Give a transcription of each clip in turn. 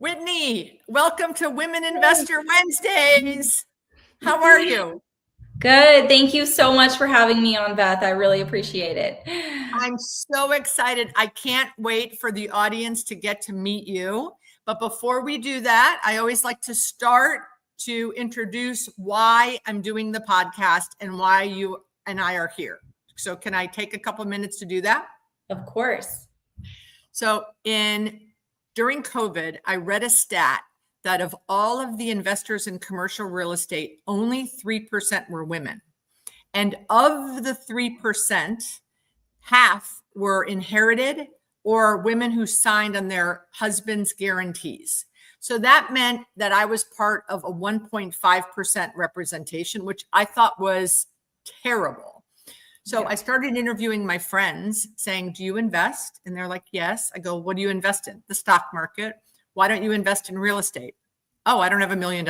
Whitney, welcome to Women Investor Wednesdays. How are you? Good. Thank you so much for having me on, Beth. I really appreciate it. I'm so excited. I can't wait for the audience to get to meet you. But before we do that, I always like to start to introduce why I'm doing the podcast and why you and I are here. So can I take a couple minutes to do that? Of course. So during COVID, I read a stat that of all of the investors in commercial real estate, only 3% were women. And of the 3%, half were inherited or women who signed on their husband's guarantees. So that meant that I was part of a 1.5% representation, which I thought was terrible. So I started interviewing my friends saying, do you invest? And they're like, yes. I go, what do you invest in? The stock market. Why don't you invest in real estate? Oh, I don't have $1 million.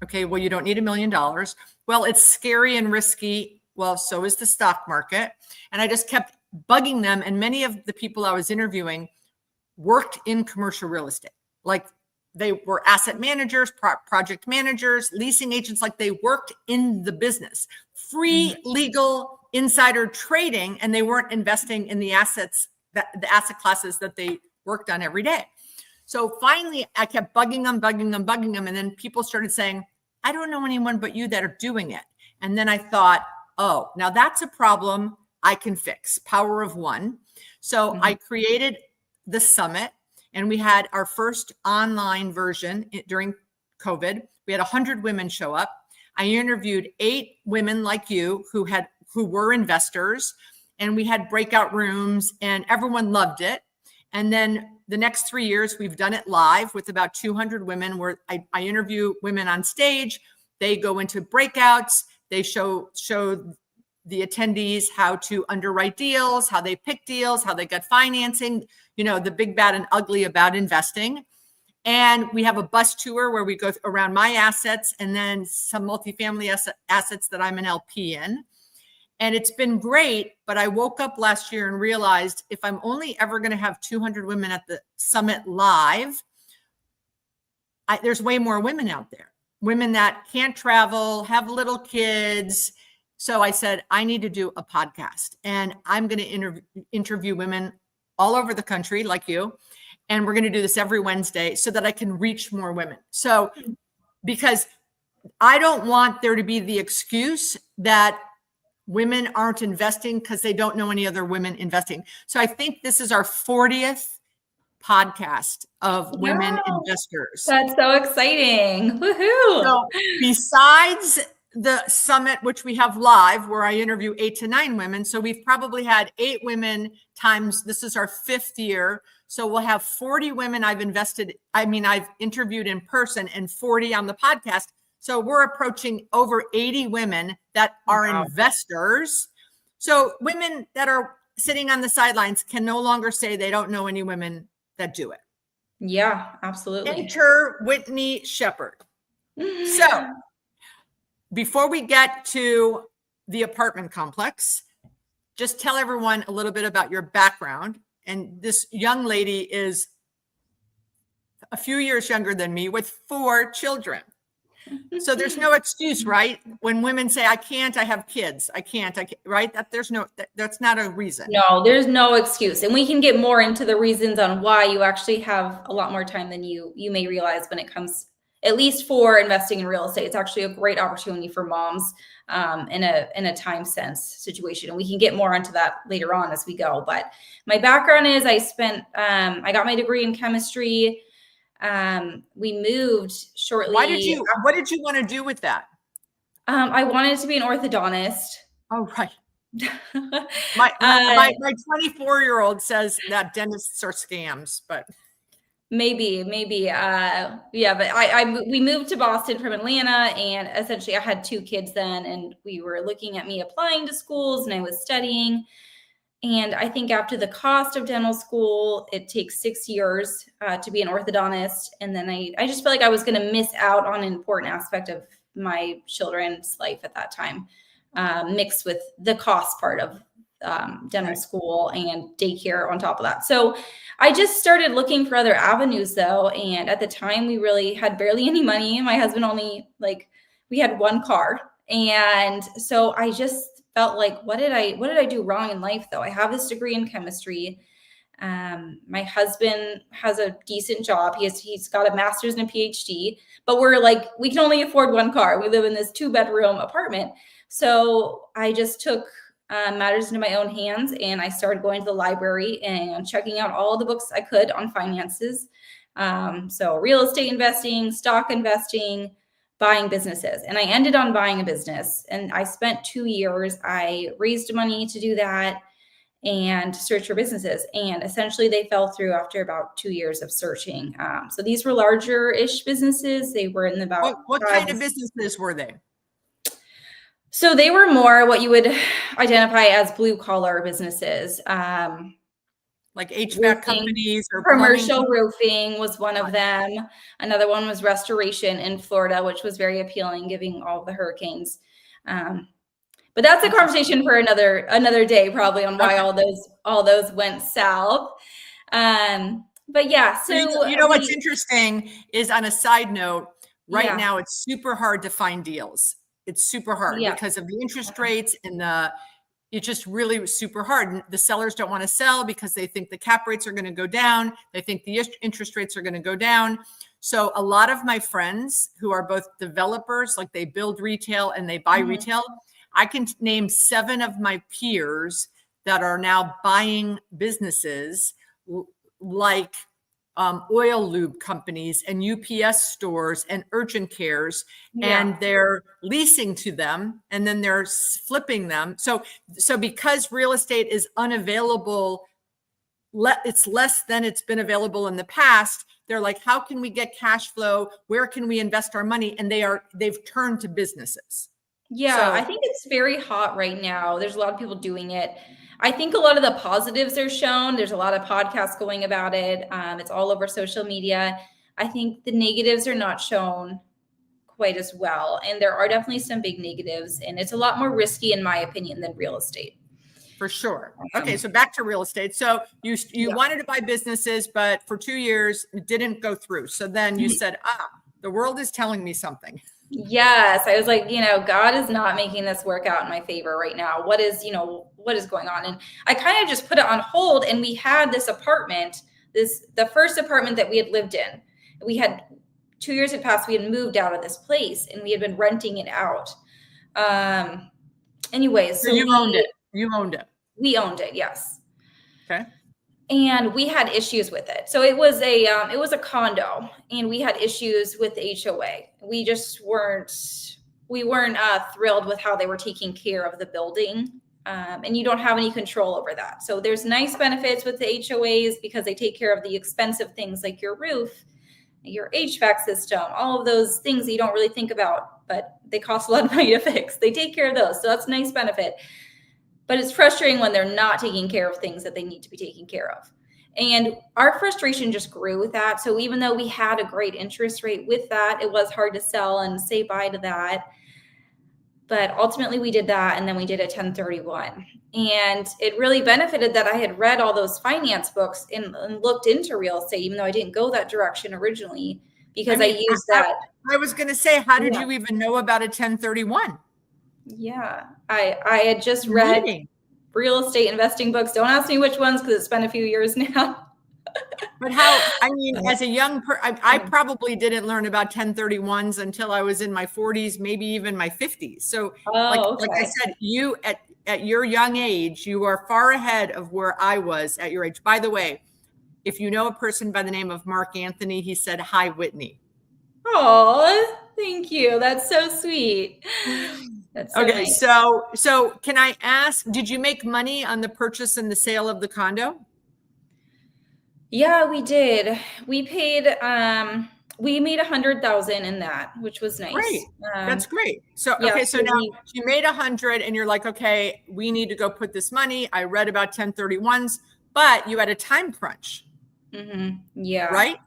Okay, well, you don't need $1 million. Well, it's scary and risky. Well, so is the stock market. And I just kept bugging them. And many of the people I was interviewing worked in commercial real estate. Like they were asset managers, project managers, leasing agents, like they worked in the business. Free legal insider trading, and they weren't investing in the assets, the asset classes that they worked on every day. So finally, I kept bugging them. And then people started saying, I don't know anyone but you that are doing it. And then I thought, oh, now that's a problem I can fix. Power of one. So I created the summit, and we had our first online version during COVID. We had 100 women show up. I interviewed 8 women like you who were investors, and we had breakout rooms, and everyone loved it. And then the next 3 years, we've done it live with about 200 women where I interview women on stage. They go into breakouts. They show the attendees how to underwrite deals, how they pick deals, how they get financing, the big, bad, and ugly about investing. And we have a bus tour where we go around my assets and then some multifamily assets that I'm an LP in. And it's been great, but I woke up last year and realized if I'm only ever going to have 200 women at the summit live, there's way more women out there, women that can't travel, have little kids. So I said, I need to do a podcast, and I'm going to interview women all over the country like you. And we're going to do this every Wednesday so that I can reach more women. So because I don't want there to be the excuse that women aren't investing because they don't know any other women investing. So I think this is our 40th podcast of women investors. That's so exciting. Woohoo. So besides the summit, which we have live, where I interview 8 to 9 women. So we've probably had 8 women times, this is our 5th year. So we'll have 40 women I've interviewed in person and 40 on the podcast. So we're approaching over 80 women that are investors. So women that are sitting on the sidelines can no longer say they don't know any women that do it. Yeah, absolutely. Enter Whitney Shepherd. So before we get to the apartment complex, just tell everyone a little bit about your background. And this young lady is a few years younger than me with 4 children. So there's no excuse, right? When women say, I can't, I have kids. I can't, right? That's not a reason. No, there's no excuse. And we can get more into the reasons on why you actually have a lot more time than you may realize when it comes, at least for investing in real estate. It's actually a great opportunity for moms in a time sense situation. And we can get more into that later on as we go. But my background is I got my degree in chemistry. We moved shortly. What did you want to do with that? I wanted to be an orthodontist. Oh, right. My 24-year-old says that dentists are scams, but maybe. Yeah. But we moved to Boston from Atlanta, and essentially I had 2 kids then, and we were looking at me applying to schools, and I was studying. And I think after the cost of dental school, it takes 6 years to be an orthodontist. And then I just felt like I was going to miss out on an important aspect of my children's life at that time, mixed with the cost part of dental school and daycare on top of that. So I just started looking for other avenues though. And at the time we really had barely any money. My husband only we had one car. And so I just felt like, what did I do wrong in life though? I have this degree in chemistry. My husband has a decent job. He's got a master's and a PhD, but we can only afford one car. We live in this 2-bedroom apartment. So I just took matters into my own hands and I started going to the library and checking out all the books I could on finances. So real estate investing, stock investing, buying businesses. And I ended on buying a business and I spent 2 years. I raised money to do that and search for businesses. And essentially they fell through after about 2 years of searching. So these were larger-ish businesses. They were in about— What kind of businesses were they? So they were more what you would identify as blue-collar businesses. Like HVAC companies or commercial roofing was one of them. Another one was restoration in Florida, which was very appealing, given all the hurricanes. But that's a conversation for another day, probably, on why all those went south. But yeah, so you know what's interesting is, on a side note, right now it's super hard to find deals. It's super hard because of the interest rates and it's just really super hard. And the sellers don't want to sell because they think the cap rates are going to go down. They think the interest rates are going to go down. So a lot of my friends who are both developers, like they build retail and they buy retail, I can name 7 of my peers that are now buying businesses like oil lube companies and UPS stores and urgent cares, and they're leasing to them and then they're flipping them. So because real estate is unavailable, it's less than it's been available in the past. They're like, how can we get cash flow? Where can we invest our money? And they've turned to businesses. Yeah, so I think it's very hot right now. There's a lot of people doing it. I think a lot of the positives are shown. There's a lot of podcasts going about it. It's all over social media. I think the negatives are not shown quite as well. And there are definitely some big negatives. And it's a lot more risky, in my opinion, than real estate. For sure. Okay, so back to real estate. So you wanted to buy businesses, but for 2 years, it didn't go through. So then you said, the world is telling me something. Yes. I was like, God is not making this work out in my favor right now. What is going on? And I kind of just put it on hold. And we had this apartment, the first apartment that we had lived in. We had 2 years had passed. We had moved out of this place and we had been renting it out. Anyways. So you owned it. You owned it. We owned it. Yes. Okay. And we had issues with it. So it was a condo, and we had issues with the HOA. We just weren't thrilled with how they were taking care of the building. And you don't have any control over that. So there's nice benefits with the HOAs because they take care of the expensive things like your roof, your HVAC system, all of those things that you don't really think about, but they cost a lot of money to fix. They take care of those. So that's a nice benefit. But it's frustrating when they're not taking care of things that they need to be taken care of. And our frustration just grew with that. So even though we had a great interest rate with that, it was hard to sell and say bye to that. But ultimately we did that. And then we did a 1031. And it really benefited that I had read all those finance books and looked into real estate, even though I didn't go that direction originally, because I used that. I was going to say, how did you even know about a 1031? Yeah, I had just read real estate investing books. Don't ask me which ones because it's been a few years now. But as a young person, I probably didn't learn about 1031s until I was in my 40s, maybe even my 50s. So like I said, you at your young age, you are far ahead of where I was at your age. By the way, if you know a person by the name of Mark Anthony, he said, "Hi, Whitney." Oh, thank you. That's so sweet. That's so okay. Nice. So can I ask, did you make money on the purchase and the sale of the condo? Yeah, we did. We paid, we made $100,000 in that, which was nice. Great. That's great. So, okay. So now you made 100 and you're like, okay, we need to go put this money. I read about 1031s, but you had a time crunch. Mm-hmm. Yeah. Right?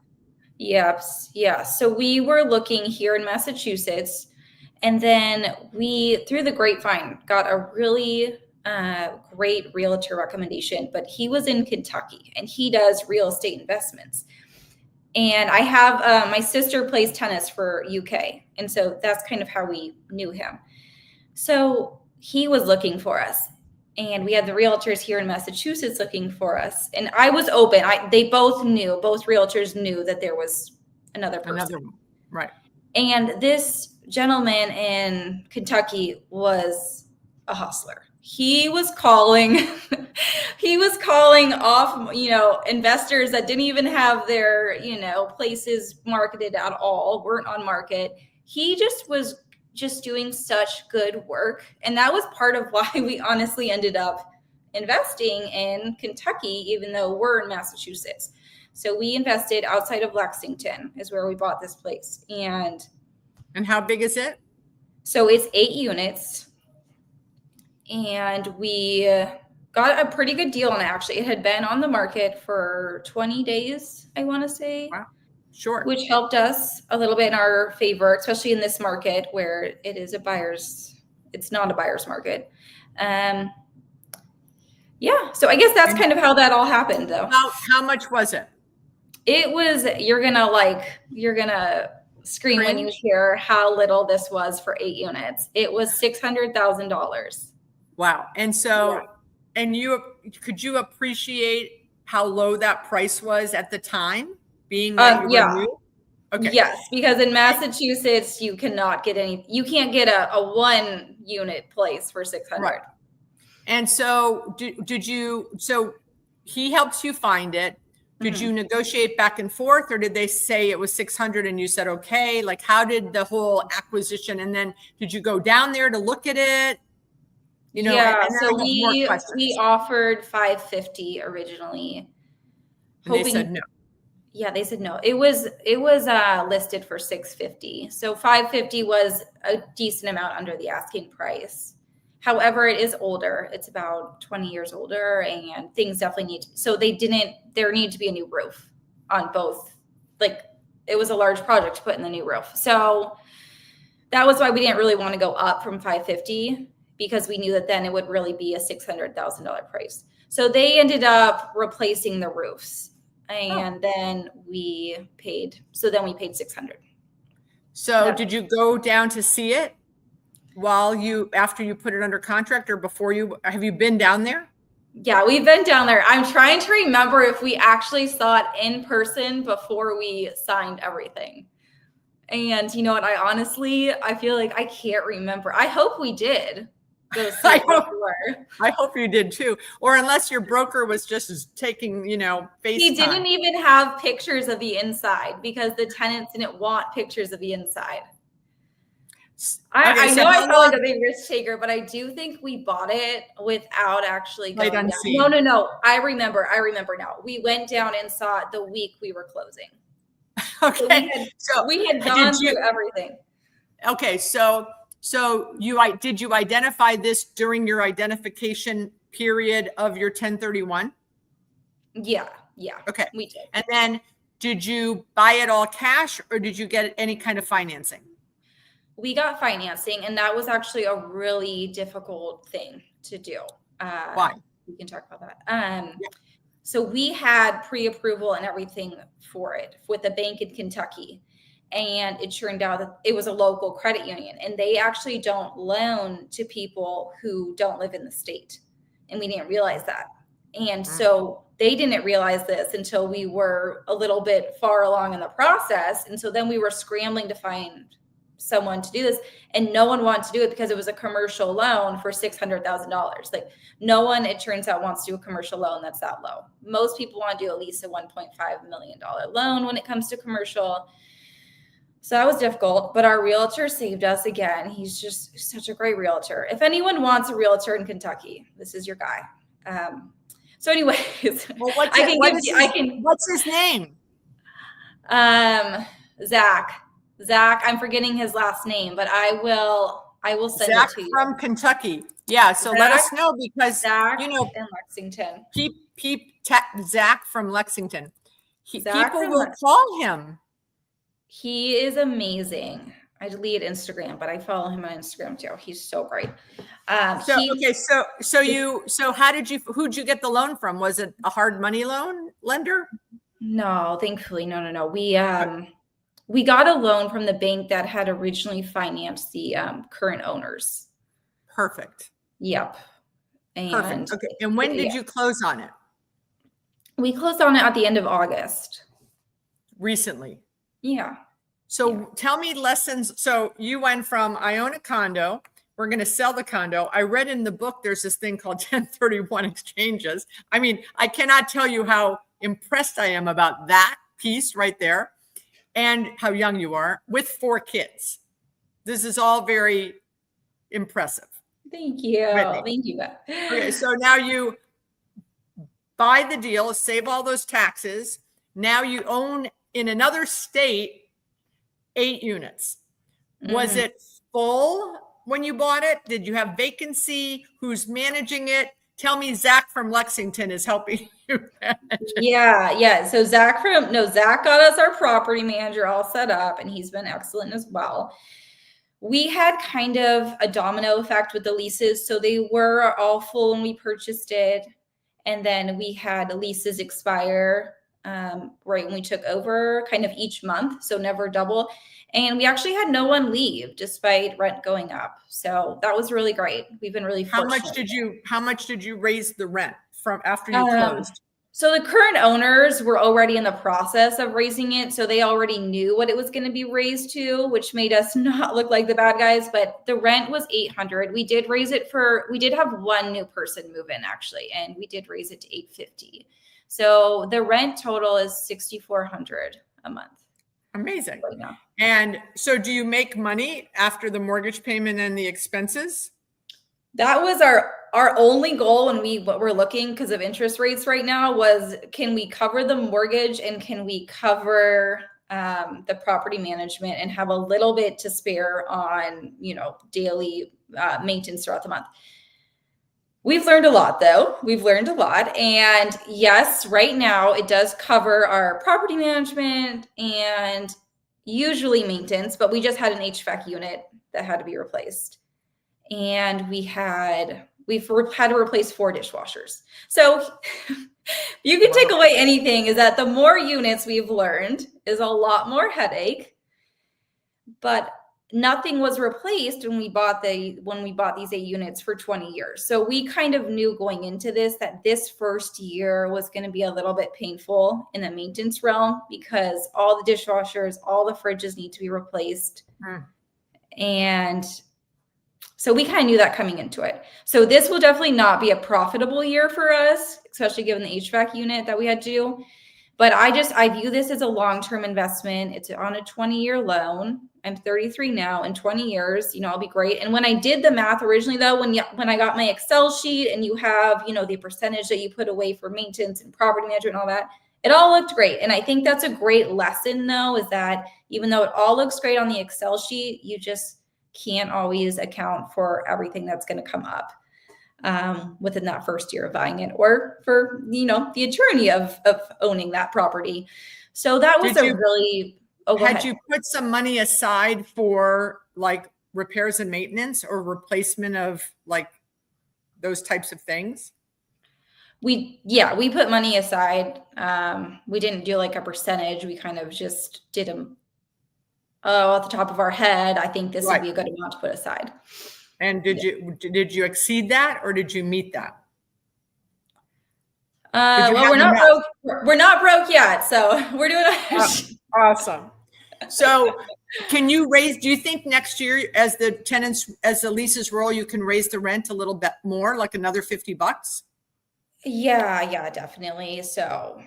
Yep. Yeah. So we were looking here in Massachusetts, and then we, through the grapevine, got a really great realtor recommendation, but he was in Kentucky and he does real estate investments. And I have my sister plays tennis for UK. And so that's kind of how we knew him. So he was looking for us. And we had the realtors here in Massachusetts looking for us. And I was open. They both realtors knew that there was another person. Another one. Right. And this gentleman in Kentucky was a hustler. He was calling off, investors that didn't even have their, places marketed at all, weren't on market. He just was doing such good work. And that was part of why we honestly ended up investing in Kentucky, even though we're in Massachusetts. So we invested outside of Lexington is where we bought this place. And how big is it? So it's 8 units. And we got a pretty good deal on it, actually. It had been on the market for 20 days, I want to say. Wow. Sure. Which helped us a little bit in our favor, especially in this market where it's not a buyer's market. Yeah. So I guess that's kind of how that all happened, though. How much was it? It was, you're going to scream when you hear how little this was for 8 units. It was $600,000. Wow. And so, and could you appreciate how low that price was at the time, being that you were new? Okay. Yes, because in Massachusetts, you cannot get you can't get a 1 unit place for 600. Right. And so so he helps you find it. Did you negotiate back and forth, or did they say it was 600 and you said, okay, like how did the whole acquisition, and then did you go down there to look at it? So we offered $550 originally. And they said no. Yeah, they said no. It was listed for $650. So $550 was a decent amount under the asking price. However, it is older. It's about 20 years older, and things definitely there needed to be a new roof on both. Like, it was a large project to put in the new roof. So that was why we didn't really want to go up from $550, because we knew that then it would really be a $600,000 price. So they ended up replacing the roofs, and then we paid $600. So did you go down to see it after you put it under contract, or have you been down there? Yeah, we've been down there. I'm trying to remember if we actually saw it in person before we signed everything. And you know what? I feel like I can't remember. I hope we did. I hope you did too. Or unless your broker was just taking, FaceTime. He didn't even have pictures of the inside because the tenants didn't want pictures of the inside. I know I sound like a big risk taker, but I do think we bought it without actually going down. No. I remember now. We went down and saw it the week we were closing. Okay. So we had gone through everything. Okay. So did you identify this during your identification period of your 1031? Yeah. Okay. We did. And then did you buy it all cash, or did you get any kind of financing? We got financing, and that was actually a really difficult thing to do. Why? We can talk about that. So we had pre-approval and everything for it with the bank in Kentucky. And it turned out that it was a local credit union, and they actually don't loan to people who don't live in the state. And we didn't realize that. And so they didn't realize this until we were a little bit far along in the process. And so then we were scrambling to find someone to do this, and no one wanted to do it because it was a commercial loan for $600,000. Like, no one, it turns out, wants to do a commercial loan that's that low. Most people want to do at least a $1.5 million loan when it comes to commercial. So that was difficult, but our realtor saved us again. He's just such a great realtor. If anyone wants a realtor in Kentucky, this is your guy. So anyways, well, what's his name? Zach, I'm forgetting his last name, but I will send Zach it to you. From Kentucky. Yeah. So let us know, because Zach in Lexington. Zach from Lexington. People will Lexington. call him. He is amazing. I deleted Instagram, but I follow him on Instagram too. He's so great. So who'd you get the loan from? Was it a hard money loan lender? No, thankfully, no. We got a loan from the bank that had originally financed the current owners. Perfect. Yep. And perfect. Okay. And when did you close on it? We closed on it at the end of August. Recently. Yeah. So tell me lessons. So you went from, I own a condo, we're going to sell the condo. I read in the book, there's this thing called 1031 exchanges. I mean, I cannot tell you how impressed I am about that piece right there and how young you are with 4 kids. This is all very impressive. Thank you. Whitney. Thank you. Okay. So now you buy the deal, save all those taxes. Now you own in another state 8 units. Was it full when you bought it? Did you have vacancy? Who's managing it? Tell me Zach from Lexington is helping you manage it. Yeah. So Zach got us our property manager all set up, and he's been excellent as well. We had kind of a domino effect with the leases. So they were all full when we purchased it. And then we had the leases expire right when we took over, kind of each month, so never double. And we actually had no one leave despite rent going up. So that was really great. We've been really fortunate. How much did you raise the rent from after you closed? So the current owners were already in the process of raising it. So they already knew what it was going to be raised to, which made us not look like the bad guys. But the rent was $800. We did raise it we did have one new person move in actually, and we did raise it to $850. So the rent total is $6,400 a month. Amazing. Right now. And so do you make money after the mortgage payment and the expenses? That was our only goal when what we're looking because of interest rates right now was, can we cover the mortgage and can we cover the property management and have a little bit to spare on, daily maintenance throughout the month. We've learned a lot though. And yes, right now it does cover our property management and usually maintenance, but we just had an HVAC unit that had to be replaced. And we've had to replace 4 dishwashers. So you can take away anything is that the more units we've learned is a lot more headache, but nothing was replaced when we bought these 8 units for 20 years. So we kind of knew going into this that this first year was going to be a little bit painful in the maintenance realm because all the dishwashers, all the fridges need to be replaced. And so we kind of knew that coming into it. So this will definitely not be a profitable year for us, especially given the HVAC unit that we had to do. But I view this as a long-term investment. It's on a 20-year loan. I'm 33 now. In 20 years, I'll be great. And when I did the math originally, though, when I got my Excel sheet and you have, the percentage that you put away for maintenance and property management and all that, it all looked great. And I think that's a great lesson, though, is that even though it all looks great on the Excel sheet, you just can't always account for everything that's going to come up within that first year of buying it, or for the attorney of owning that property. So that was had you put some money aside for like repairs and maintenance or replacement of like those types of things? We put money aside. We didn't do like a percentage. We kind of just did them off the top of our head. I think this would be a good amount to put aside. And did you exceed that or did you meet that? Well, we're not broke. We're not broke yet, so we're doing awesome. So do you think next year as the leases roll, you can raise the rent a little bit more, like another $50? Yeah, definitely. So,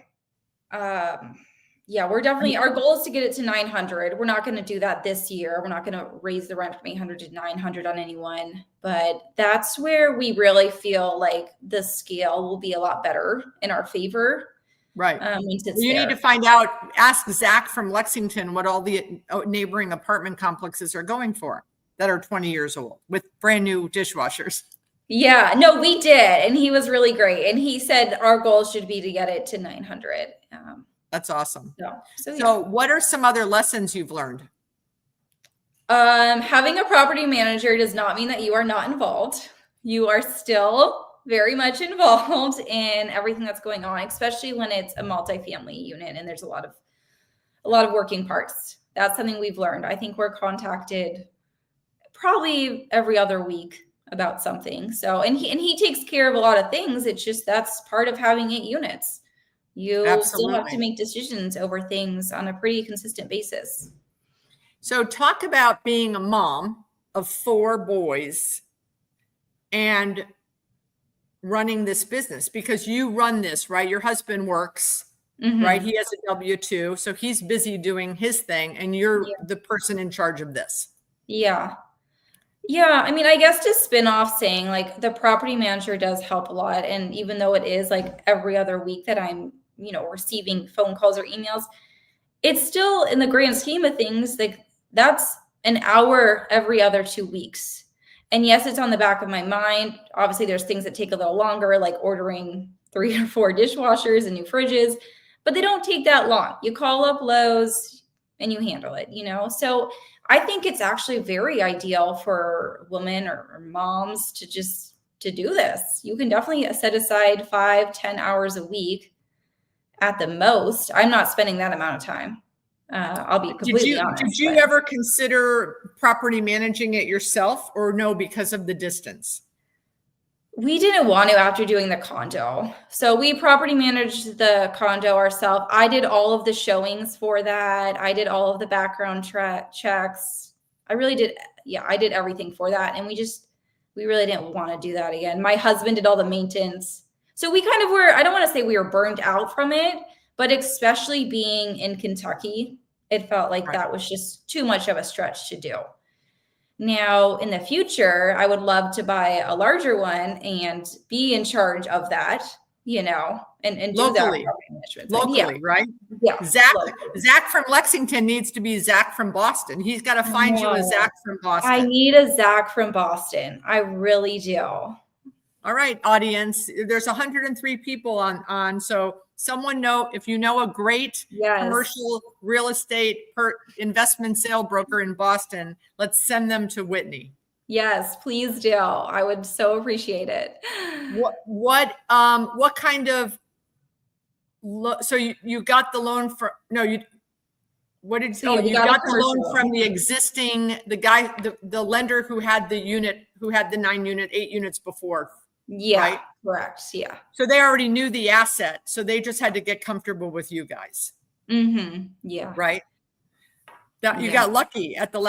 we're definitely, our goal is to get it to 900. We're not going to do that this year. We're not going to raise the rent from 800 to 900 on anyone, but that's where we really feel like the scale will be a lot better in our favor. Right. You need to find out, ask Zach from Lexington what all the neighboring apartment complexes are going for that are 20 years old with brand new dishwashers. Yeah, no, we did. And he was really great. And he said our goal should be to get it to 900. That's awesome. So what are some other lessons you've learned? Having a property manager does not mean that you are not involved. You are still very much involved in everything that's going on, especially when it's a multifamily unit and there's a lot of working parts. That's something we've learned. I think we're contacted probably every other week about something. So, and he takes care of a lot of things. It's just that's part of having 8 units. You still have to Absolutely. make decisions over things on a pretty consistent basis. So talk about being a mom of 4 boys and running this business, because you run this, right? Your husband works, right? He has a W-2, so he's busy doing his thing, and you're the person in charge of this. Yeah. Yeah, I mean, I guess to spin off saying like the property manager does help a lot. And even though it is like every other week that I'm, receiving phone calls or emails, it's still in the grand scheme of things, like that's an hour every other 2 weeks. And yes, it's on the back of my mind. Obviously, there's things that take a little longer, like ordering 3 or 4 dishwashers and new fridges, but they don't take that long. You call up Lowe's and you handle it, So I think it's actually very ideal for women or moms to do this. You can definitely set aside 5-10 hours a week at the most. I'm not spending that amount of time. I'll be completely honest. Did you ever consider property managing it yourself, or no, because of the distance? We didn't want to after doing the condo. So we property managed the condo ourselves. I did all of the showings for that. I did all of the background checks. I really did. Yeah, I did everything for that. And we really didn't want to do that again. My husband did all the maintenance. So we kind of were, I don't want to say we were burned out from it, but especially being in Kentucky, it felt like that was just too much of a stretch to do. Now, in the future, I would love to buy a larger one and be in charge of that, and do Locally. that management. Locally, right? Yeah. Zach from Lexington needs to be Zach from Boston. He's got to find you a Zach from Boston. I need a Zach from Boston. I really do. All right, audience. There's 103 people on. So someone if you know a great commercial real estate investment sale broker in Boston, let's send them to Whitney. Yes, please do. I would so appreciate it. What kind of so you got the loan for you got the loan from the existing the lender who had the 8 units before. Yeah, right? Correct. Yeah. So they already knew the asset. So they just had to get comfortable with you guys. Yeah. Right. That you got lucky at the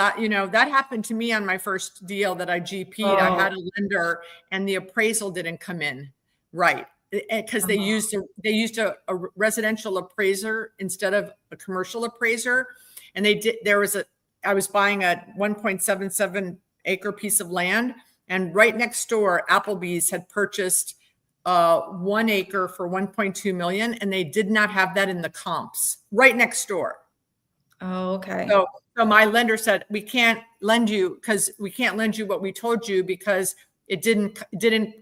that happened to me on my first deal that I GP'd. I had a lender and the appraisal didn't come in. Right. Because they used a residential appraiser instead of a commercial appraiser. And I was buying a 1.77 acre piece of land. And right next door, Applebee's had purchased 1 acre for 1.2 million, and they did not have that in the comps. Right next door. Oh, okay. So my lender said, we can't lend you what we told you because it didn't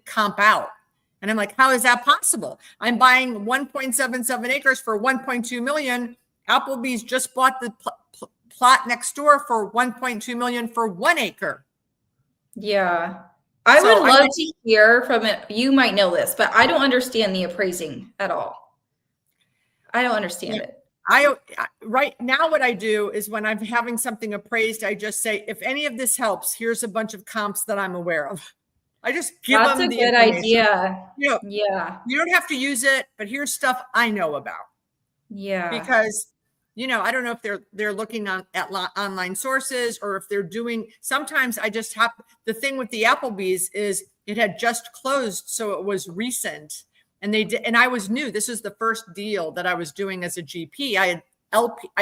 comp out. And I'm like, how is that possible? I'm buying 1.77 acres for 1.2 million. Applebee's just bought the plot next door for 1.2 million for 1 acre. Yeah. I would love to hear from it. You might know this, but I don't understand the appraising at all. I don't understand it. Right now, what I do is when I'm having something appraised, I just say, if any of this helps, here's a bunch of comps that I'm aware of. I just give them the information. That's a good idea. Yeah. You don't have to use it, but here's stuff I know about. Yeah. Because I don't know if they're looking at online sources or if they're doing. Sometimes I just have the thing with the Applebee's is it had just closed, so it was recent, and they did. And I was new. This is the first deal that I was doing as a GP. I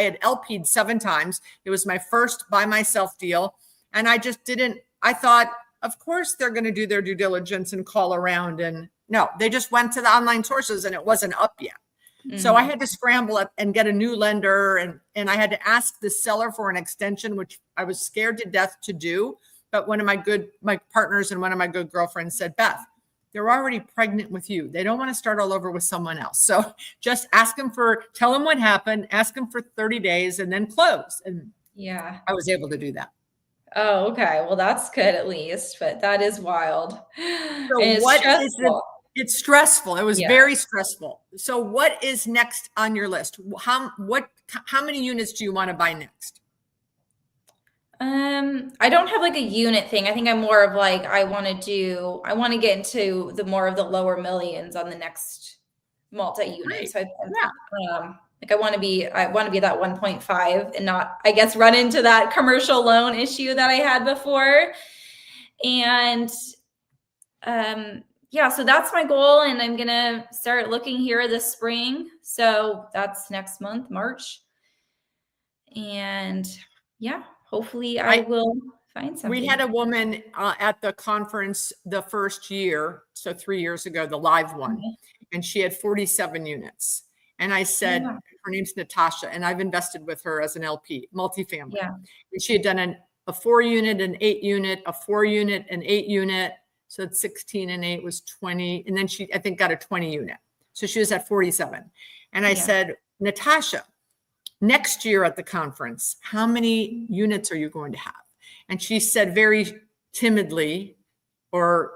had LP'd 7 times. It was my first by myself deal, and I just didn't. I thought, of course, they're going to do their due diligence and call around, and no, they just went to the online sources, and it wasn't up yet. So I had to scramble up and get a new lender, and I had to ask the seller for an extension, which I was scared to death to do. But one of my partners and one of my good girlfriends said, Beth, they're already pregnant with you. They don't want to start all over with someone else. So just tell them what happened, ask them for 30 days and then close. And I was able to do that. Oh, okay. Well, that's good at least, but that is wild. And So it's what is stressful. it's stressful. It was Yeah. very stressful. So what is next on your list? How many units do you want to buy next? I don't have like a unit thing. I think I'm more of like I want to get into the more of the lower millions on the next multi-unit. Great. So Yeah. like I want to be that 1.5 and not, I guess, run into that commercial loan issue that I had before. And yeah, so that's my goal, and I'm gonna start looking here this spring. So that's next month, March. And yeah, hopefully I I will find We something. had a woman at the conference the first year, so 3 years ago, the live one, Okay. and she had 47 units. And I said, Yeah, her name's Natasha, and I've invested with her as an LP, multifamily. yeah, And she had done a 4 unit, an 8 unit, a 4 unit, an 8 unit. So it's 16 and 8 was 20. And then she, I think, got a 20 unit. So she was at 47. And I yeah. said, Natasha, next year at the conference, how many units are you going to have? And she said very timidly, or,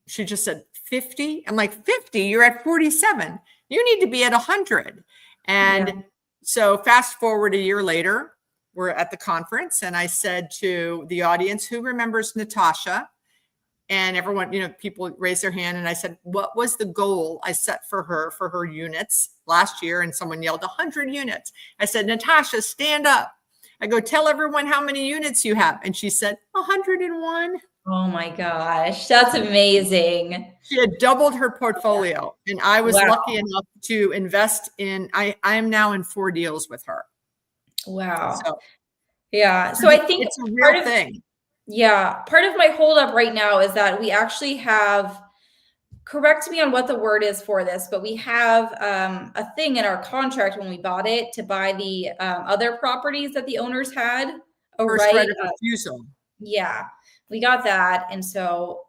she just said 50. I'm like, 50? You're at 47. You need to be at 100. And Yeah. so fast forward a year later, we're at the conference, and I said to the audience, who remembers Natasha? And everyone, people raised their hand. And I said, what was the goal I set for her units last year? And someone yelled 100 units. I said, Natasha, stand up. I go, tell everyone how many units you have. And she said, 101. Oh my gosh, that's amazing. She had doubled her portfolio. And I was Wow. lucky enough to invest I am now in 4 deals with her. Wow. So Yeah. So I think it's a real thing. part of my holdup right now is that we actually have, correct me on what the word is for this, but we have a thing in our contract when we bought it to buy the other properties that the owners had. Oh, First right. right of refusal. Yeah, we got that, and so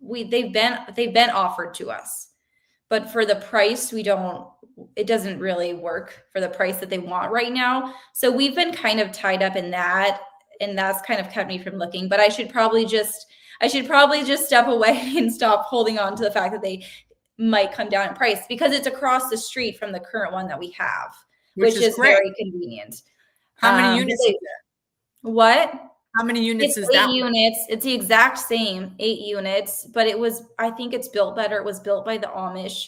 they've been offered to us, but for the price it doesn't really work for the price that they want right now. So we've been kind of tied up in that, and that's kind of kept me from looking. But I should probably just step away and stop holding on to the fact that they might come down in price, because it's across the street from the current one that we have, Which is great. very convenient. How many units is it? What? How many units It's is that 8 units. It's the exact same 8 units, but I think it's built better. It was built by the Amish.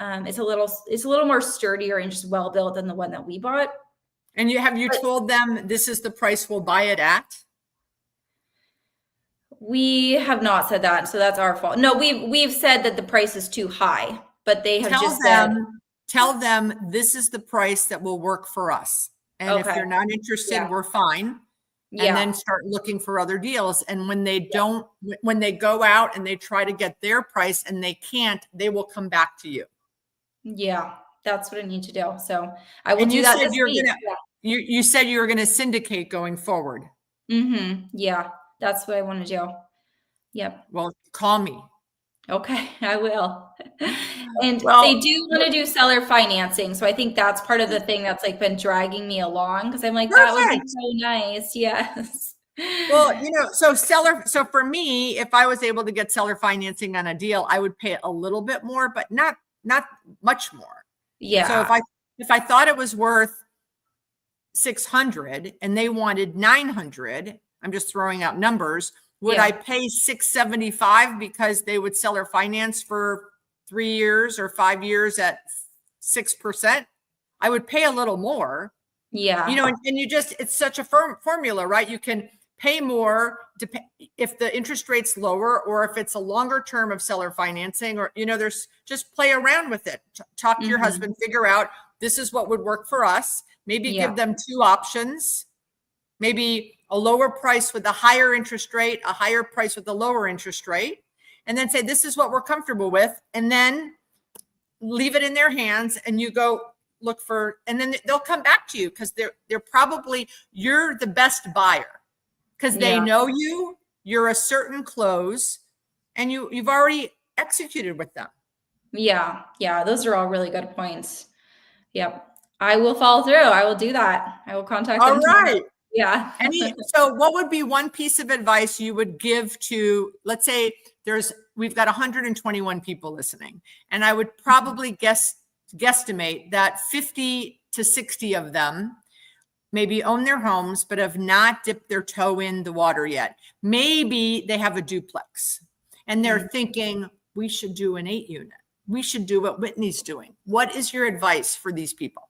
It's a little more sturdier and just well built than the one that we bought. And have you told them this is the price we'll buy it at? We have not said that, so that's our fault. No, we've said that the price is too high, but they have Tell them this is the price that will work for us. And if Okay. you're not interested, Yeah. we're fine. Yeah. And then start looking for other deals. And when they when they go out and they try to get their price and they can't, they will come back to you. Yeah, that's what I need to do. So I will And do you that said this you're week. gonna you said you were gonna syndicate going forward. Yeah, that's what I want to do. Yep. Well, call me. Okay, I will. And Well, they do want to do seller financing. So I think that's part of the thing that's like been dragging me along, because I'm like, that would be perfect. so nice. Yes. Well, so for me, if I was able to get seller financing on a deal, I would pay a little bit more, but not much more. Yeah. So if I thought it was worth 600 and they wanted 900, I'm just throwing out numbers. Would I pay 675 because they would seller finance for 3 years or 5 years at 6%? I would pay a little more. Yeah. And it's such a formula, right? You can pay more if the interest rate's lower, or if it's a longer term of seller financing, or, there's just play around with it. Talk to your husband, figure out this is what would work for us. Maybe give them 2 options, maybe a lower price with a higher interest rate, a higher price with a lower interest rate, and then say, this is what we're comfortable with. And then leave it in their hands, and you go look for, and then they'll come back to you, because they're probably, you're the best buyer, because they know you're a certain close, and you've already executed with them. Yeah. Yeah. Those are all really good points. Yep. I will follow through. I will do that. I will contact them. All right. Yeah. So what would be one piece of advice you would give to, let's say we've got 121 people listening, and I would probably guesstimate that 50 to 60 of them maybe own their homes, but have not dipped their toe in the water yet. Maybe they have a duplex and they're thinking, we should do an 8-unit. We should do what Whitney's doing. What is your advice for these people?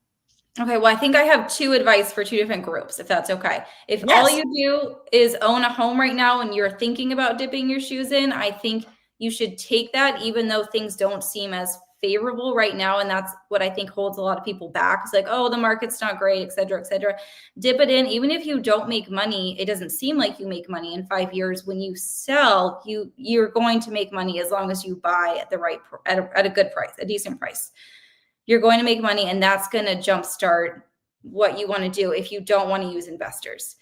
Okay, well, I think I have two advice for two different groups, if that's okay. If all you do is own a home right now and you're thinking about dipping your shoes in, I think you should take that, even though things don't seem as favorable right now. And that's what I think holds a lot of people back. It's like, oh, the market's not great, et cetera, et cetera. Dip it in. Even if you don't make money, it doesn't seem like you make money in 5 years. When you sell, you're going to make money as long as you buy at the right, at a good price, a decent price. You're going to make money, and that's going to jumpstart what you want to do if you don't want to use investors.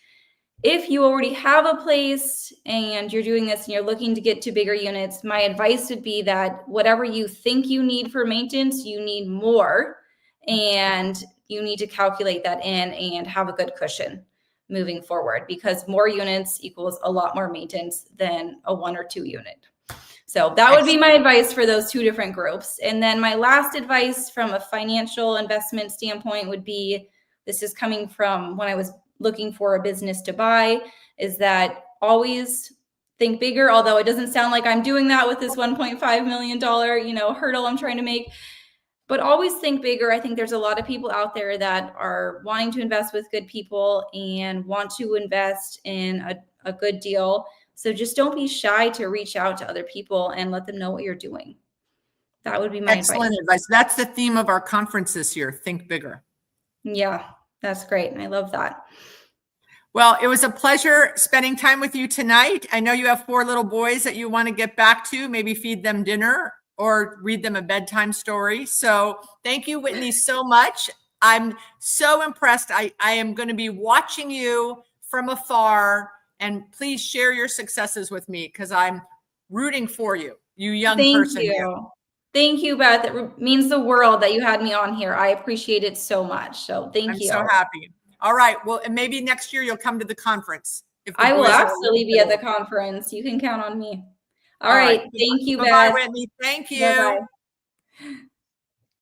If you already have a place and you're doing this and you're looking to get to bigger units, my advice would be that whatever you think you need for maintenance, you need more, and you need to calculate that in and have a good cushion moving forward, because more units equals a lot more maintenance than a 1 or 2 unit. So that would be my advice for those two different groups. And then my last advice from a financial investment standpoint would be, this is coming from when I was looking for a business to buy, is that always think bigger. Although it doesn't sound like I'm doing that with this $1.5 million, hurdle I'm trying to make, but always think bigger. I think there's a lot of people out there that are wanting to invest with good people and want to invest in a good deal. So just don't be shy to reach out to other people and let them know what you're doing. That would be my excellent advice. That's the theme of our conference this year. Think bigger. Yeah, that's great. And I love that. Well, it was a pleasure spending time with you tonight. I know you have 4 little boys that you want to get back to, maybe feed them dinner or read them a bedtime story. So thank you, Whitney, so much. I'm so impressed. I am going to be watching you from afar, and please share your successes with me because I'm rooting for you, you young person. Thank you. Thank you, Beth. It means the world that you had me on here. I appreciate it so much. So thank you. I'm so happy. All right. Well, and maybe next year you'll come to the conference. I will absolutely be at the conference. You can count on me. All right. Thank you, Beth. Bye, Whitney. Thank you. Bye-bye.